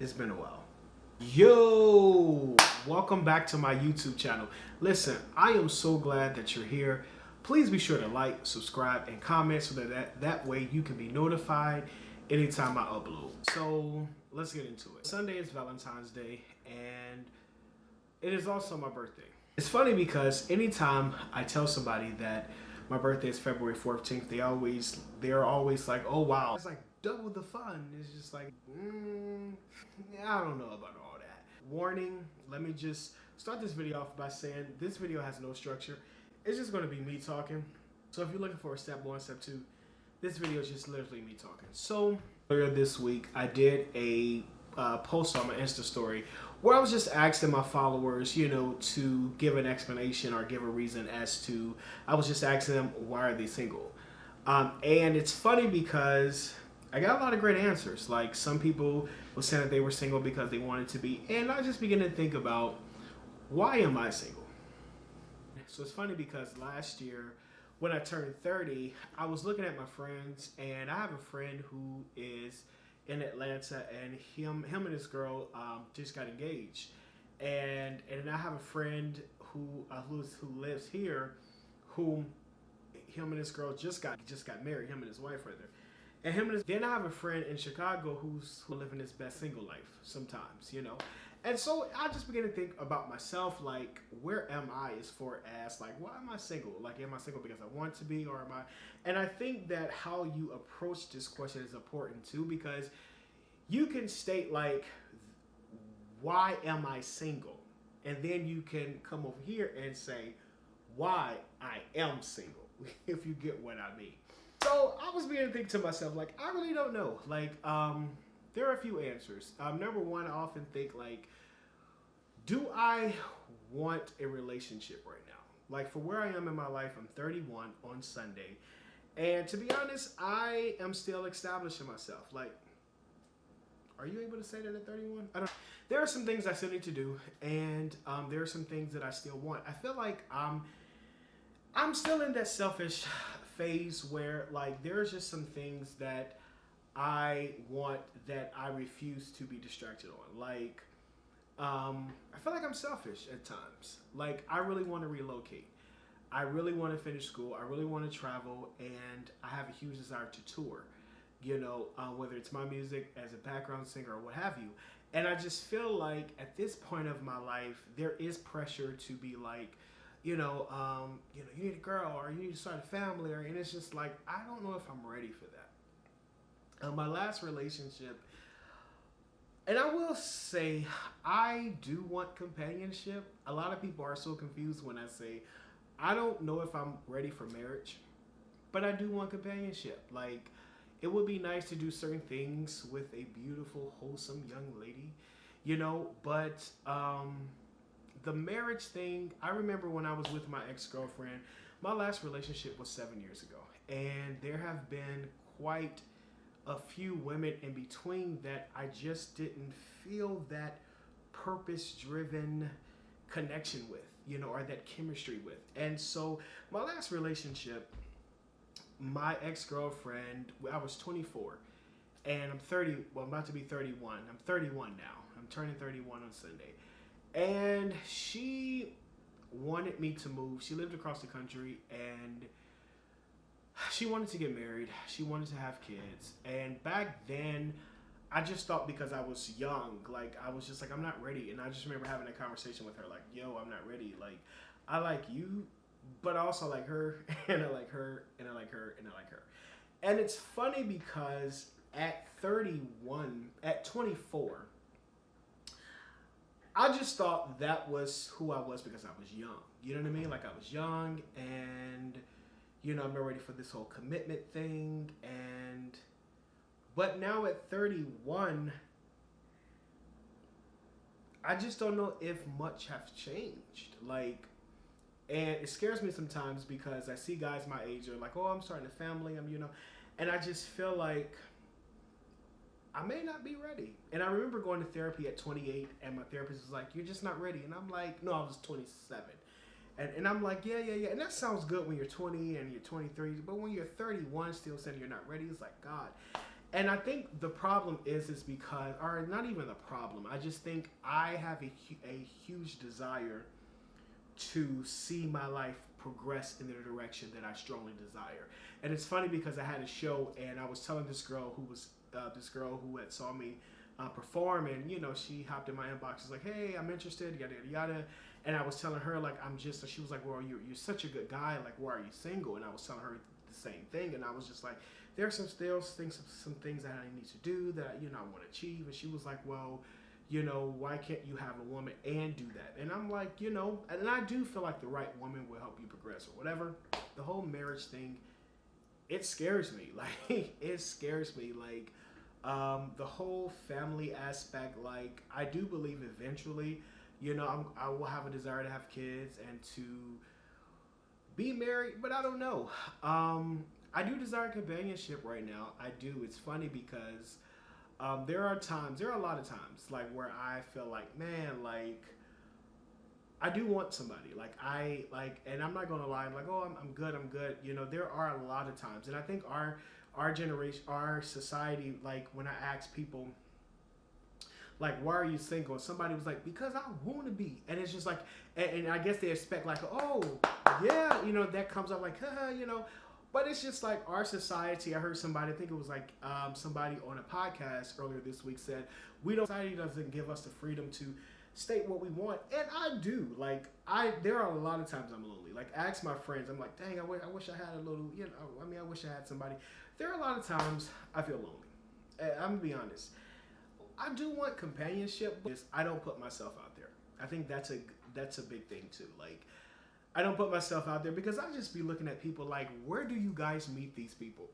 It's been a while. Yo, welcome back to my YouTube channel. Listen, I am so glad that you're here. Please be sure to like, subscribe, and comment so that way you can be notified anytime I upload. So let's get into it. Sunday is Valentine's Day, and it is also my birthday. It's funny because anytime I tell somebody that my birthday is February 14th, they're always like, oh wow. It's like double the fun. It's just like, I don't know about all that. Warning, let me just start this video off by saying this video has no structure. It's just going to be me talking. So if you're looking for a step one, step two, this video is just literally me talking. So earlier this week, I did a post on my Insta story where I was just asking my followers, to give an explanation or give a reason as to, I was just asking them, why are they single? And it's funny because I got a lot of great answers. Like some people were saying that they were single because they wanted to be, and I just began to think about, why am I single? So it's funny because last year when I turned 30, I was looking at my friends, and I have a friend who is in Atlanta, and him and his girl just got engaged, and I have a friend who lives here, who him and his girl just got married, him and his wife rather, and then I have a friend in Chicago who's living his best single life sometimes, and so I just began to think about myself, like, where am I as far as, like, why am I single? Like, am I single because I want to be, or am I? And I think that how you approach this question is important too, because you can state, like, why am I single? And then you can come over here and say, why I am single, if you get what I mean. So I was beginning to think to myself, like, I really don't know. Like, there are a few answers. Number one, I often think, like, do I want a relationship right now? Like, for where I am in my life, I'm 31 on Sunday. And to be honest, I am still establishing myself. Like, are you able to say that at 31? I don't. There are some things I still need to do, and there are some things that I still want. I feel like I'm still in that selfish phase where, like, there's just some things that I want that I refuse to be distracted on. Like, I feel like I'm selfish at times. Like, I really want to relocate. I really want to finish school. I really want to travel, and I have a huge desire to tour, whether it's my music as a background singer or what have you. And I just feel like at this point of my life, there is pressure to be like, you need a girl, or you need to start a family, and it's just like, I don't know if I'm ready for that. My last relationship, and I will say, I do want companionship. A lot of people are so confused when I say, I don't know if I'm ready for marriage, but I do want companionship. Like, it would be nice to do certain things with a beautiful, wholesome young lady, but the marriage thing, I remember when I was with my ex-girlfriend, my last relationship was 7 years ago, and there have been quite a few women in between that I just didn't feel that purpose-driven connection with, or that chemistry with. And so my last relationship, my ex-girlfriend, I was 24, and I'm 30, well, I'm about to be 31. I'm 31 now. I'm turning 31 on Sunday. And she wanted me to move. She lived across the country, and she wanted to get married. She wanted to have kids. And back then, I just thought, because I was young, like, I was just like, I'm not ready. And I just remember having a conversation with her, like, yo, I'm not ready. Like, I like you, but I also like her, and I like her, and I like her, and I like her. And it's funny because at 24, I just thought that was who I was because I was young. You know what I mean? Like, I was young, and I'm not ready for this whole commitment thing. But now at 31, I just don't know if much has changed. Like, and it scares me sometimes because I see guys my age are like, oh, I'm starting a family, and I just feel like I may not be ready. And I remember going to therapy at 28, and my therapist was like, you're just not ready. And I'm like, no, I was 27. And I'm like, yeah. And that sounds good when you're 20 and you're 23. But when you're 31 still saying you're not ready, it's like, God. And I think the problem is because, or not even the problem. I just think I have a huge desire to see my life progress in the direction that I strongly desire. And it's funny because I had a show and I was telling this girl who had saw me perform, and she hopped in my inbox. She's like, "Hey, I'm interested, yada yada yada." And I was telling her like she was like, "Well, you're such a good guy. Like, why are you single?" And I was telling her the same thing, and I was just like, "There's some things that I need to do that I want to achieve." And she was like, "Well, why can't you have a woman and do that?" And I'm like, and I do feel like the right woman will help you progress or whatever. The whole marriage thing, it scares me. Like, it scares me. Like, the whole family aspect. Like, I do believe eventually, I will have a desire to have kids and to be married, but I don't know. I do desire companionship right now. I do. It's funny because there are a lot of times like where I feel like, man, like I do want somebody. And I'm not gonna lie. I'm like, oh, I'm good. There are a lot of times, and I think our generation, our society, like when I ask people, like, why are you single? And somebody was like, because I want to be. And it's just like, and I guess they expect like, oh, yeah, that comes up like, haha. But it's just like our society. I heard somebody, I think it was like somebody on a podcast earlier this week said, society doesn't give us the freedom to state what we want. And I do. Like, there are a lot of times I'm lonely. Like, ask my friends. I'm like, dang, I wish I had a little, I wish I had somebody. There are a lot of times I feel lonely. I'm going to be honest. I do want companionship, but I don't put myself out there. I think that's a big thing too. Like, I don't put myself out there because I just be looking at people like, where do you guys meet these people?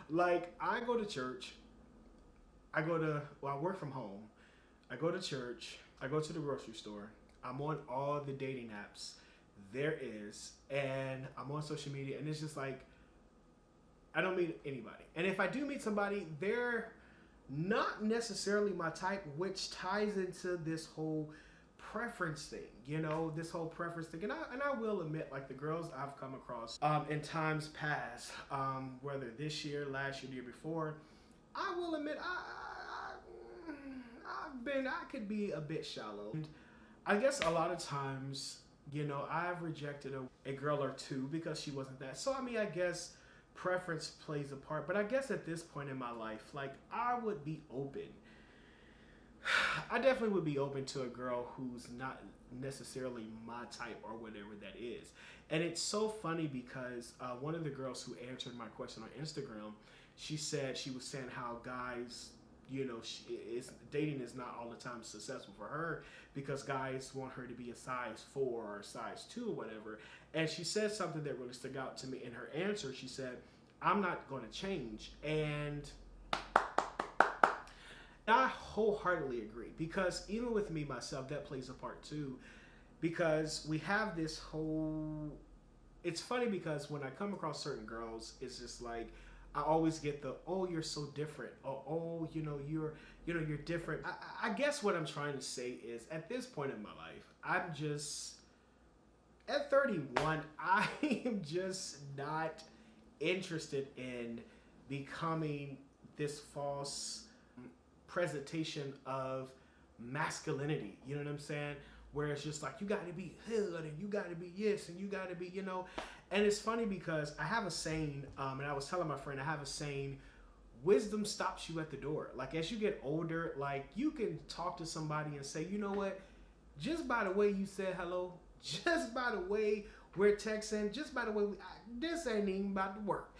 like I go to church. I work from home. I go to church. I go to the grocery store. I'm on all the dating apps there is, and I'm on social media, and it's just like, I don't meet anybody. And if I do meet somebody, they're not necessarily my type, which ties into this whole preference thing, And I will admit, like, the girls I've come across in times past, whether this year, last year, the year before, I will admit I could be a bit shallow. And I guess a lot of times, I've rejected a girl or two because she wasn't that. So I guess preference plays a part, but I guess at this point in my life, like, I would be open. I definitely would be open to a girl who's not necessarily my type or whatever that is. And it's so funny because one of the girls who answered my question on Instagram, she was saying how guys, dating is not all the time successful for her because guys want her to be a size 4 or size 2 or whatever. And she said something that really stuck out to me in her answer. She said, I'm not going to change. And I wholeheartedly agree, because even with me myself, that plays a part too, because we have this whole, it's funny because when I come across certain girls, it's just like, I always get the, oh, you're so different. Oh, you're different. I guess what I'm trying to say is, at this point in my life, I'm just, at 31, I am just not interested in becoming this false presentation of masculinity. You know what I'm saying? Where it's just like, you got to be hood and you got to be yes and you got to be, And it's funny because I have a saying, and I was telling my friend, I have a saying, wisdom stops you at the door. Like, as you get older, like, you can talk to somebody and say, you know what? Just by the way you said hello, just by the way we're texting, just by the way this ain't even about to work.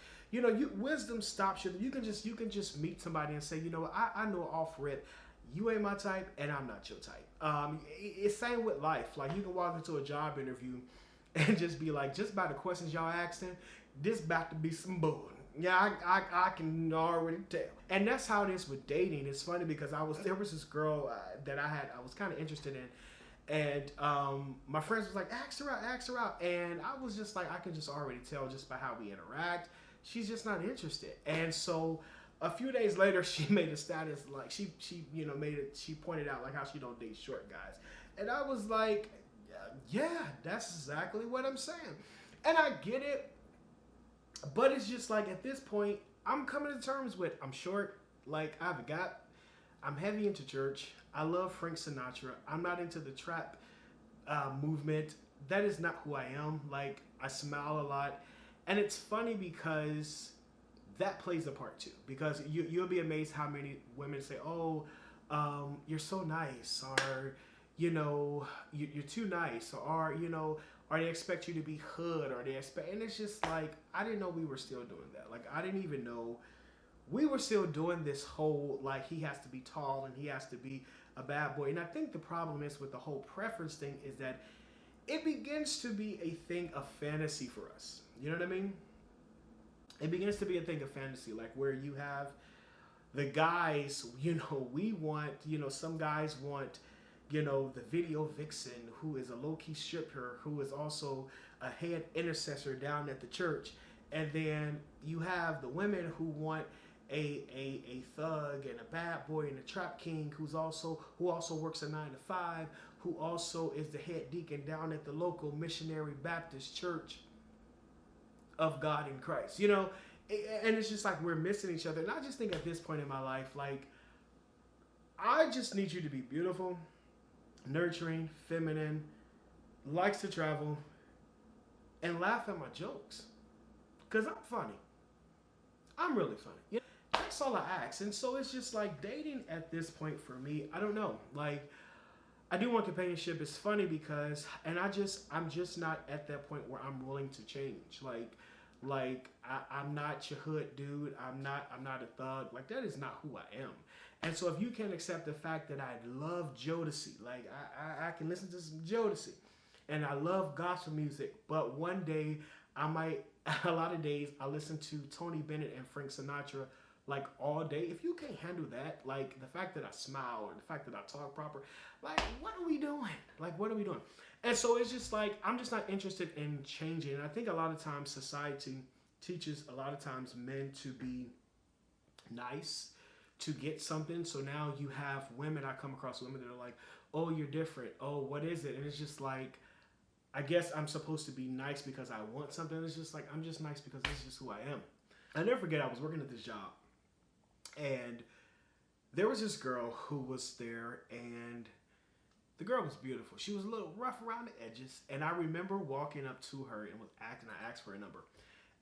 Wisdom stops you. You can just meet somebody and say, you know what? I know off rip, you ain't my type and I'm not your type. It's same with life. Like, you can walk into a job interview and just be like, just by the questions y'all asking, this about to be some bull. Yeah, I can already tell. And that's how it is with dating. It's funny because there was this girl that I was kind of interested in. And my friends was like, ask her out. And I was just like, I can just already tell just by how we interact, she's just not interested. And so a few days later, she made a status, like, she pointed out like how she don't date short guys. And I was like, yeah, that's exactly what I'm saying. And I get it, but it's just like, at this point, I'm coming to terms with I'm short. Like I've got, I'm heavy into church. I love Frank Sinatra. I'm not into the trap movement. That is not who I am. Like I smile a lot, and it's funny because that plays a part too. Because you'll be amazed how many women say, "Oh, you're so nice," or you're too nice, or or they expect you to be hood, or they expect, and it's just like I didn't know we were still doing that. Like I didn't even know we were still doing this whole like he has to be tall and he has to be a bad boy. And I think the problem is with the whole preference thing is that it begins to be a thing of fantasy for us. You know what I mean? It begins to be a thing of fantasy, like where you have the guys, we want, some guys want, the video vixen who is a low key stripper, who is also a head intercessor down at the church. And then you have the women who want a thug and a bad boy and a trap king who also works a 9 to 5, who also is the head deacon down at the local missionary Baptist church of God in Christ. And it's just like we're missing each other. And I just think at this point in my life, like I just need you to be beautiful, nurturing, feminine, likes to travel, and laugh at my jokes. Cause I'm funny. I'm really funny. That's all I ask. And so it's just like dating at this point for me, I don't know. Like I do want companionship. It's funny because I'm just not at that point where I'm willing to change. I'm not your hood dude. I'm not a thug. Like that is not who I am. And so if you can't accept the fact that I love Jodeci, like I can listen to some Jodeci, and I love gospel music, but one day I might a lot of days I listen to Tony Bennett and Frank Sinatra like all day. If you can't handle that, like the fact that I smile or the fact that I talk proper, like what are we doing? Like what are we doing? And so it's just like I'm just not interested in changing. And I think a lot of times society teaches a lot of times men to be nice to get something. So now you have women, I come across women that are like, oh, you're different. Oh, what is it? And it's just like, I guess I'm supposed to be nice because I want something. It's just like, I'm just nice because this is just who I am. I never forget, I was working at this job and there was this girl who was there, and the girl was beautiful. She was a little rough around the edges. And I remember walking up to her and I asked for a number.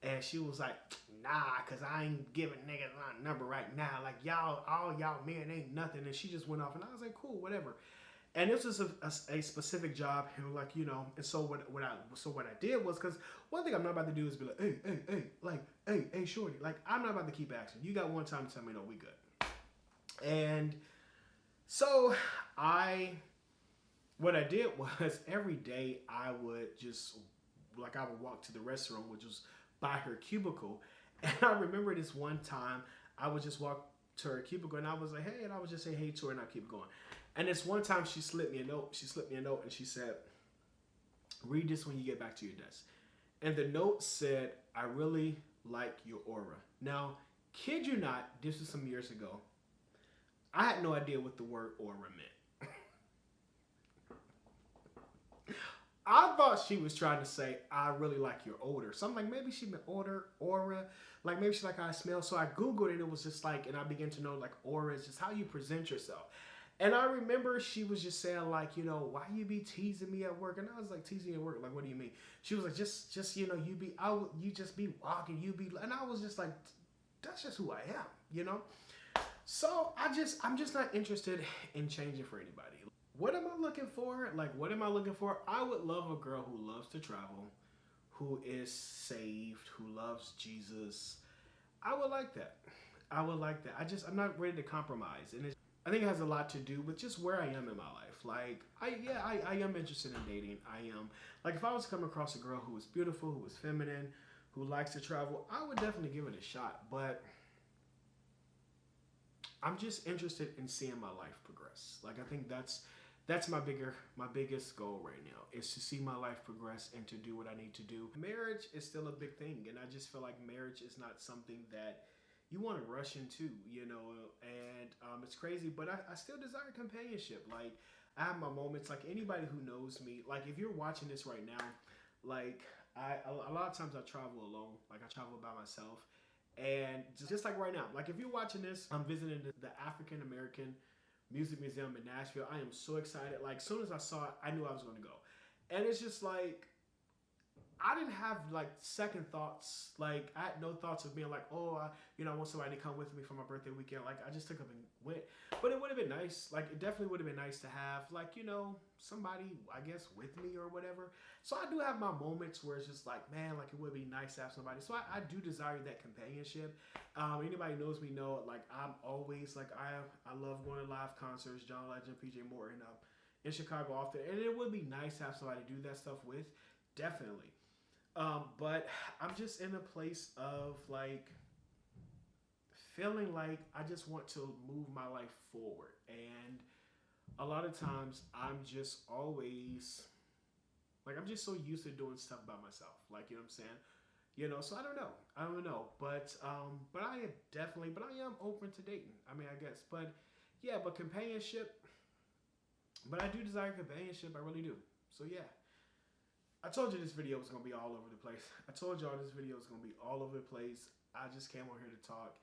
And she was like, nah, because I ain't giving niggas my number right now. Like, all y'all men ain't nothing. And she just went off. And I was like, cool, whatever. And this was a specific job. And like, and so what I did was, because one thing I'm not about to do is be like, hey, shorty. Like, I'm not about to keep asking. You got one time to tell me, no, we good. And so what I did was every day I would walk to the restroom, which was by her cubicle. And I remember this one time I would just walk to her cubicle and I was like, hey, and I would just say hey to her and I keep going. And this one time she slipped me a note. And she said, read this when you get back to your desk. And the note said, I really like your aura. Now, kid you not, this was some years ago. I had no idea what the word aura meant. I thought she was trying to say, I really like your odor. So I'm like, maybe she meant odor, aura. Like maybe she like how I smell. So I Googled it. It was just like, and I began to know like aura is just how you present yourself. And I remember she was just saying like, why you be teasing me at work? And I was like, teasing you at work? Like, what do you mean? She was like, just you just be walking, and I was just like, that's just who I am, So I'm just not interested in changing for anybody. What am I looking for? I would love a girl who loves to travel, who is saved, who loves Jesus. I would like that. I'm not ready to compromise. And I think it has a lot to do with just where I am in my life. Like, I am interested in dating. I am. Like, if I was to come across a girl who was beautiful, who was feminine, who likes to travel, I would definitely give it a shot. But I'm just interested in seeing my life progress. Like, I think that's my biggest goal right now, is to see my life progress and to do what I need to do. Marriage is still a big thing, and I just feel like marriage is not something that you want to rush into, and it's crazy, but I still desire companionship. Like, I have my moments, like anybody who knows me, like if you're watching this right now, like a lot of times I travel alone, like I travel by myself. And just like right now, like if you're watching this, I'm visiting the African American Music Museum in Nashville. I am so excited. Like as soon as I saw it, I knew I was going to go. And it's just like, I didn't have like second thoughts. Like I had no thoughts of being like, oh, I want somebody to come with me for my birthday weekend. Like I just took up and went. But it would have been nice. Like it definitely would have been nice to have like, somebody, I guess, with me or whatever. So I do have my moments where it's just like, man, like it would be nice to have somebody. So I do desire that companionship. Anybody knows me know, like I'm always like, I love going to live concerts, John Legend, PJ Morton, in Chicago often. And it would be nice to have somebody to do that stuff with. Definitely. But I'm just in a place of like feeling like I just want to move my life forward. And a lot of times I'm just always like, I'm just so used to doing stuff by myself. Like, you know what I'm saying? So I don't know. I don't know. But I am open to dating. I mean, I guess. But yeah, but companionship. But I do desire companionship. I really do. So yeah. I told you this video was going to be all over the place. I told y'all this video was going to be all over the place. I just came on here to talk.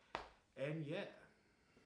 And yeah.